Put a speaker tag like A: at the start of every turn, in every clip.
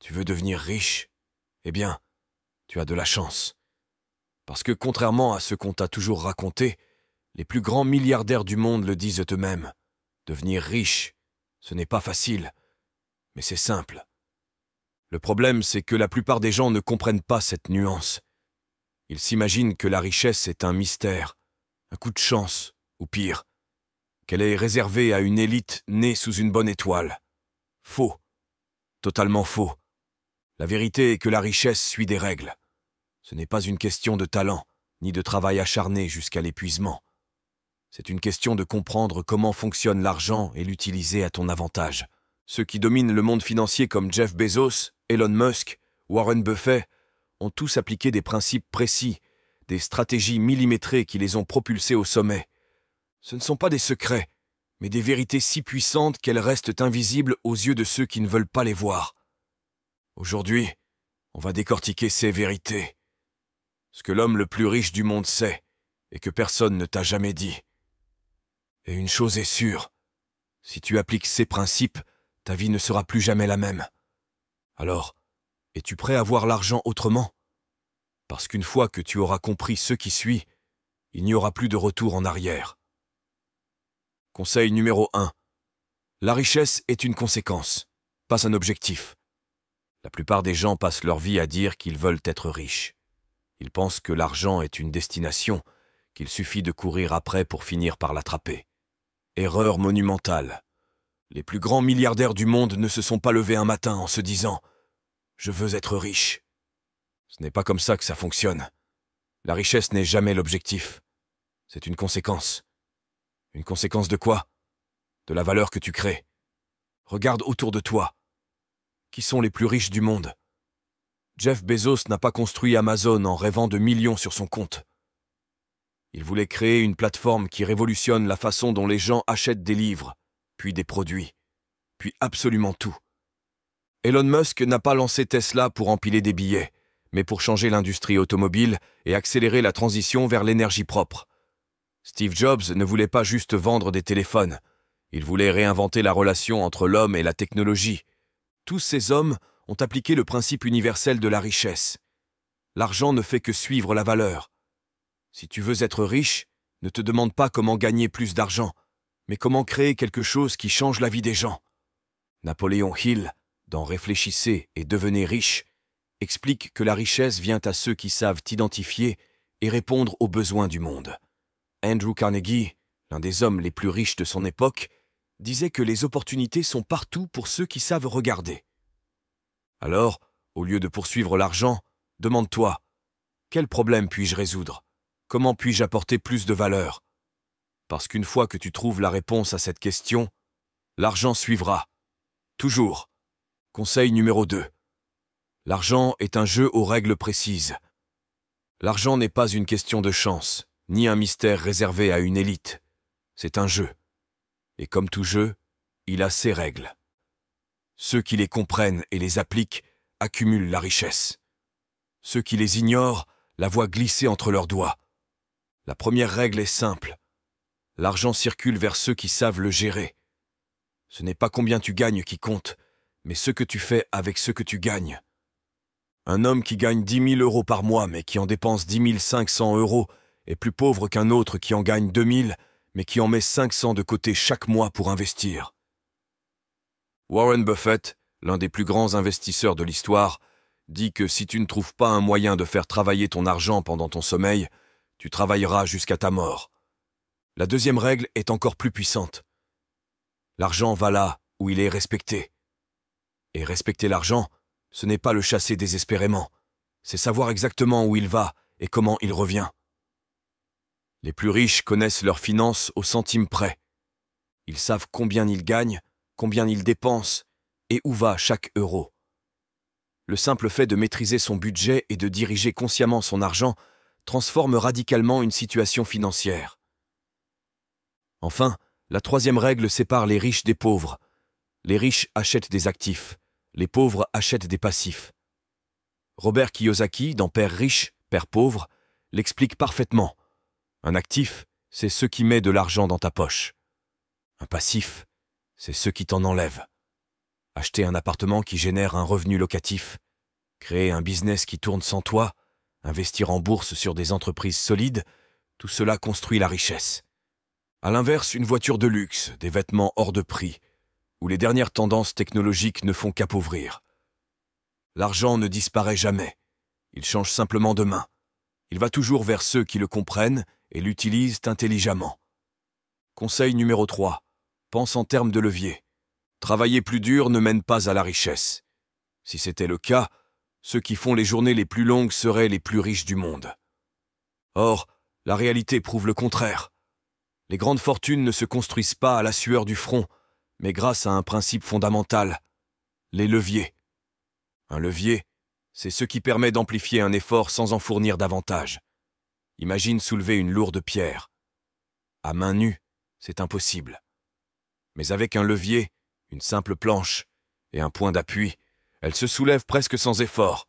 A: Tu veux devenir riche? Eh bien, tu as de la chance. Parce que contrairement à ce qu'on t'a toujours raconté, les plus grands milliardaires du monde le disent eux-mêmes. Devenir riche, ce n'est pas facile, mais c'est simple. Le problème, c'est que la plupart des gens ne comprennent pas cette nuance. Ils s'imaginent que la richesse est un mystère, un coup de chance, ou pire, qu'elle est réservée à une élite née sous une bonne étoile. Faux. Totalement faux. La vérité est que la richesse suit des règles. Ce n'est pas une question de talent, ni de travail acharné jusqu'à l'épuisement. C'est une question de comprendre comment fonctionne l'argent et l'utiliser à ton avantage. Ceux qui dominent le monde financier comme Jeff Bezos, Elon Musk, Warren Buffett ont tous appliqué des principes précis, des stratégies millimétrées qui les ont propulsés au sommet. Ce ne sont pas des secrets, mais des vérités si puissantes qu'elles restent invisibles aux yeux de ceux qui ne veulent pas les voir. Aujourd'hui, on va décortiquer ces vérités. Ce que l'homme le plus riche du monde sait, et que personne ne t'a jamais dit. Et une chose est sûre, si tu appliques ces principes, ta vie ne sera plus jamais la même. Alors, es-tu prêt à voir l'argent autrement? Parce qu'une fois que tu auras compris ce qui suit, il n'y aura plus de retour en arrière. Conseil numéro 1. La richesse est une conséquence, pas un objectif. La plupart des gens passent leur vie à dire qu'ils veulent être riches. Ils pensent que l'argent est une destination, qu'il suffit de courir après pour finir par l'attraper. Erreur monumentale. Les plus grands milliardaires du monde ne se sont pas levés un matin en se disant « Je veux être riche ». Ce n'est pas comme ça que ça fonctionne. La richesse n'est jamais l'objectif. C'est une conséquence. Une conséquence de quoi? De la valeur que tu crées. Regarde autour de toi. Qui sont les plus riches du monde? Jeff Bezos n'a pas construit Amazon en rêvant de millions sur son compte. Il voulait créer une plateforme qui révolutionne la façon dont les gens achètent des livres, puis des produits, puis absolument tout. Elon Musk n'a pas lancé Tesla pour empiler des billets, mais pour changer l'industrie automobile et accélérer la transition vers l'énergie propre. Steve Jobs ne voulait pas juste vendre des téléphones, il voulait réinventer la relation entre l'homme et la technologie. Tous ces hommes ont appliqué le principe universel de la richesse. L'argent ne fait que suivre la valeur. Si tu veux être riche, ne te demande pas comment gagner plus d'argent, mais comment créer quelque chose qui change la vie des gens. Napoléon Hill, dans Réfléchissez et devenez riche, explique que la richesse vient à ceux qui savent identifier et répondre aux besoins du monde. Andrew Carnegie, l'un des hommes les plus riches de son époque, disait que les opportunités sont partout pour ceux qui savent regarder. Alors, au lieu de poursuivre l'argent, demande-toi, quel problème puis-je résoudre? Comment puis-je apporter plus de valeur? Parce qu'une fois que tu trouves la réponse à cette question, l'argent suivra. Toujours. Conseil numéro 2. L'argent est un jeu aux règles précises. L'argent n'est pas une question de chance, ni un mystère réservé à une élite. C'est un jeu. Et comme tout jeu, il a ses règles. Ceux qui les comprennent et les appliquent accumulent la richesse. Ceux qui les ignorent la voient glisser entre leurs doigts. La première règle est simple. L'argent circule vers ceux qui savent le gérer. Ce n'est pas combien tu gagnes qui compte, mais ce que tu fais avec ce que tu gagnes. Un homme qui gagne 10 000 € par mois mais qui en dépense 10 500 € est plus pauvre qu'un autre qui en gagne 2 000 mais qui en met 500 de côté chaque mois pour investir. Warren Buffett, l'un des plus grands investisseurs de l'histoire, dit que si tu ne trouves pas un moyen de faire travailler ton argent pendant ton sommeil, tu travailleras jusqu'à ta mort. La deuxième règle est encore plus puissante. L'argent va là où il est respecté. Et respecter l'argent, ce n'est pas le chasser désespérément, c'est savoir exactement où il va et comment il revient. Les plus riches connaissent leurs finances au centime près. Ils savent combien ils gagnent, combien ils dépensent et où va chaque euro. Le simple fait de maîtriser son budget et de diriger consciemment son argent transforme radicalement une situation financière. Enfin, la troisième règle sépare les riches des pauvres. Les riches achètent des actifs, les pauvres achètent des passifs. Robert Kiyosaki, dans Père riche, Père pauvre, l'explique parfaitement. Un actif, c'est ce qui met de l'argent dans ta poche. Un passif, c'est ce qui t'en enlève. Acheter un appartement qui génère un revenu locatif, créer un business qui tourne sans toi, investir en bourse sur des entreprises solides, tout cela construit la richesse. À l'inverse, une voiture de luxe, des vêtements hors de prix, où les dernières tendances technologiques ne font qu'appauvrir. L'argent ne disparaît jamais, il change simplement de main. Il va toujours vers ceux qui le comprennent et l'utilisent intelligemment. Conseil numéro 3. Pense en termes de levier. Travailler plus dur ne mène pas à la richesse. Si c'était le cas, ceux qui font les journées les plus longues seraient les plus riches du monde. Or, la réalité prouve le contraire. Les grandes fortunes ne se construisent pas à la sueur du front, mais grâce à un principe fondamental, les leviers. Un levier, c'est ce qui permet d'amplifier un effort sans en fournir davantage. Imagine soulever une lourde pierre. À main nue, c'est impossible. Mais avec un levier, une simple planche et un point d'appui, elle se soulève presque sans effort.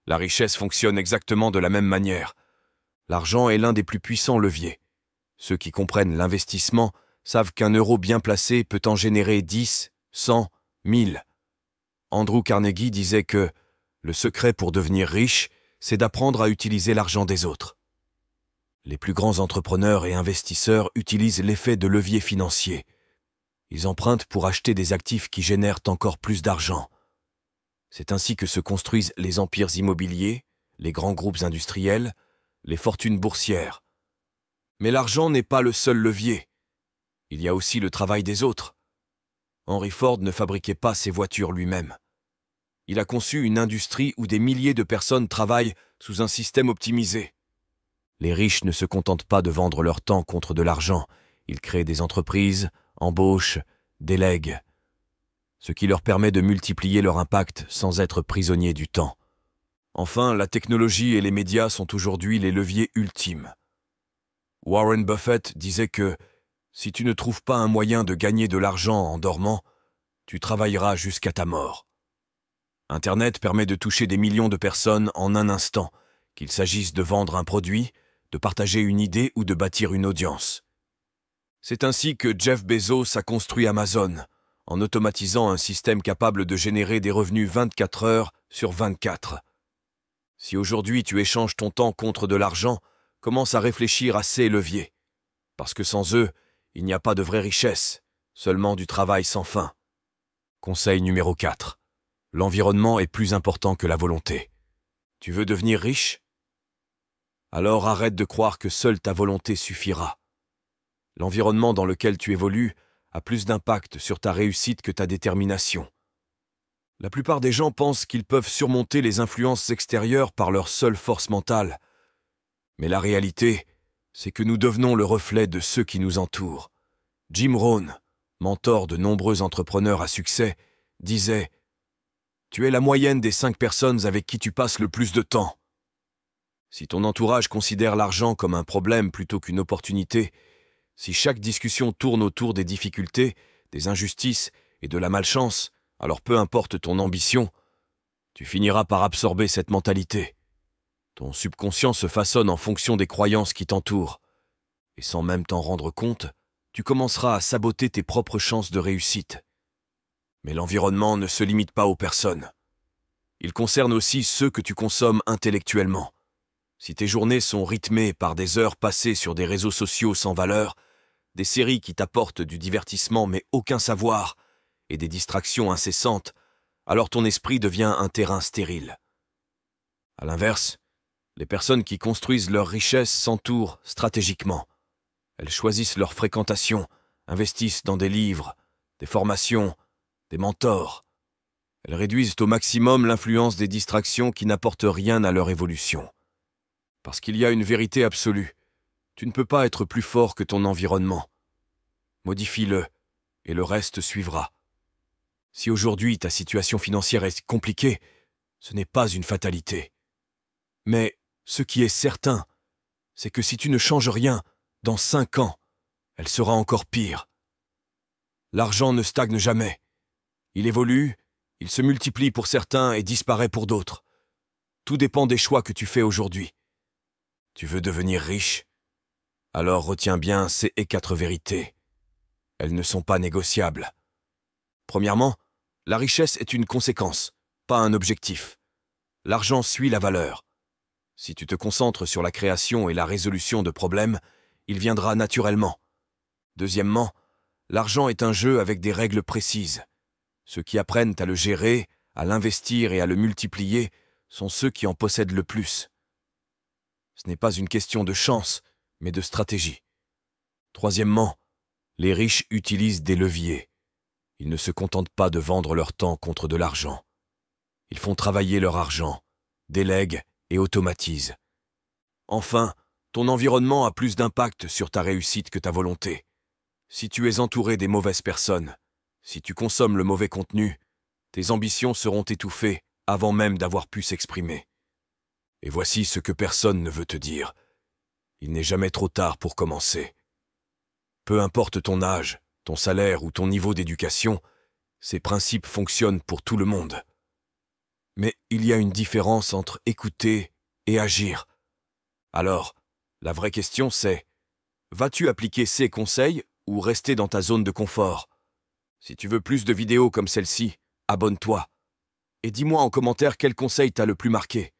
A: La richesse fonctionne exactement de la même manière. L'argent est l'un des plus puissants leviers. Ceux qui comprennent l'investissement savent qu'un euro bien placé peut en générer 10, 100, 1000. Andrew Carnegie disait que le secret pour devenir riche, c'est d'apprendre à utiliser l'argent des autres. Les plus grands entrepreneurs et investisseurs utilisent l'effet de levier financier. Ils empruntent pour acheter des actifs qui génèrent encore plus d'argent. C'est ainsi que se construisent les empires immobiliers, les grands groupes industriels, les fortunes boursières. Mais l'argent n'est pas le seul levier. Il y a aussi le travail des autres. Henry Ford ne fabriquait pas ses voitures lui-même. Il a conçu une industrie où des milliers de personnes travaillent sous un système optimisé. Les riches ne se contentent pas de vendre leur temps contre de l'argent. Ils créent des entreprises, embauchent, délèguent, ce qui leur permet de multiplier leur impact sans être prisonniers du temps. Enfin, la technologie et les médias sont aujourd'hui les leviers ultimes. Warren Buffett disait que si tu ne trouves pas un moyen de gagner de l'argent en dormant, tu travailleras jusqu'à ta mort. Internet permet de toucher des millions de personnes en un instant, qu'il s'agisse de vendre un produit, de partager une idée ou de bâtir une audience. C'est ainsi que Jeff Bezos a construit Amazon, en automatisant un système capable de générer des revenus 24 heures sur 24. Si aujourd'hui tu échanges ton temps contre de l'argent, commence à réfléchir à ces leviers. Parce que sans eux, il n'y a pas de vraie richesse, seulement du travail sans fin. Conseil numéro 4. L'environnement est plus important que la volonté. Tu veux devenir riche? Alors arrête de croire que seule ta volonté suffira. L'environnement dans lequel tu évolues a plus d'impact sur ta réussite que ta détermination. La plupart des gens pensent qu'ils peuvent surmonter les influences extérieures par leur seule force mentale. Mais la réalité, c'est que nous devenons le reflet de ceux qui nous entourent. Jim Rohn, mentor de nombreux entrepreneurs à succès, disait « Tu es la moyenne des 5 personnes avec qui tu passes le plus de temps. » Si ton entourage considère l'argent comme un problème plutôt qu'une opportunité, si chaque discussion tourne autour des difficultés, des injustices et de la malchance, alors peu importe ton ambition, tu finiras par absorber cette mentalité. Ton subconscient se façonne en fonction des croyances qui t'entourent. Et sans même t'en rendre compte, tu commenceras à saboter tes propres chances de réussite. Mais l'environnement ne se limite pas aux personnes. Il concerne aussi ceux que tu consommes intellectuellement. Si tes journées sont rythmées par des heures passées sur des réseaux sociaux sans valeur, des séries qui t'apportent du divertissement mais aucun savoir, et des distractions incessantes, alors ton esprit devient un terrain stérile. À l'inverse, les personnes qui construisent leur richesse s'entourent stratégiquement. Elles choisissent leur fréquentation, investissent dans des livres, des formations, des mentors. Elles réduisent au maximum l'influence des distractions qui n'apportent rien à leur évolution. Parce qu'il y a une vérité absolue. Tu ne peux pas être plus fort que ton environnement. Modifie-le, et le reste suivra. Si aujourd'hui ta situation financière est compliquée, ce n'est pas une fatalité. Mais ce qui est certain, c'est que si tu ne changes rien, dans 5 ans, elle sera encore pire. L'argent ne stagne jamais. Il évolue, il se multiplie pour certains et disparaît pour d'autres. Tout dépend des choix que tu fais aujourd'hui. Tu veux devenir riche? Alors retiens bien ces 4 vérités. Elles ne sont pas négociables. Premièrement, La richesse est une conséquence, pas un objectif. L'argent suit la valeur. Si tu te concentres sur la création et la résolution de problèmes, il viendra naturellement. Deuxièmement, l'argent est un jeu avec des règles précises. Ceux qui apprennent à le gérer, à l'investir et à le multiplier sont ceux qui en possèdent le plus. Ce n'est pas une question de chance, mais de stratégie. Troisièmement, les riches utilisent des leviers. Ils ne se contentent pas de vendre leur temps contre de l'argent. Ils font travailler leur argent, délèguent et automatisent. Enfin, ton environnement a plus d'impact sur ta réussite que ta volonté. Si tu es entouré des mauvaises personnes, si tu consommes le mauvais contenu, tes ambitions seront étouffées avant même d'avoir pu s'exprimer. Et voici ce que personne ne veut te dire. Il n'est jamais trop tard pour commencer. Peu importe ton âge, ton salaire ou ton niveau d'éducation, ces principes fonctionnent pour tout le monde. Mais il y a une différence entre écouter et agir. Alors, la vraie question c'est, vas-tu appliquer ces conseils ou rester dans ta zone de confort? Si tu veux plus de vidéos comme celle-ci, abonne-toi. Et dis-moi en commentaire quel conseil t'a le plus marqué.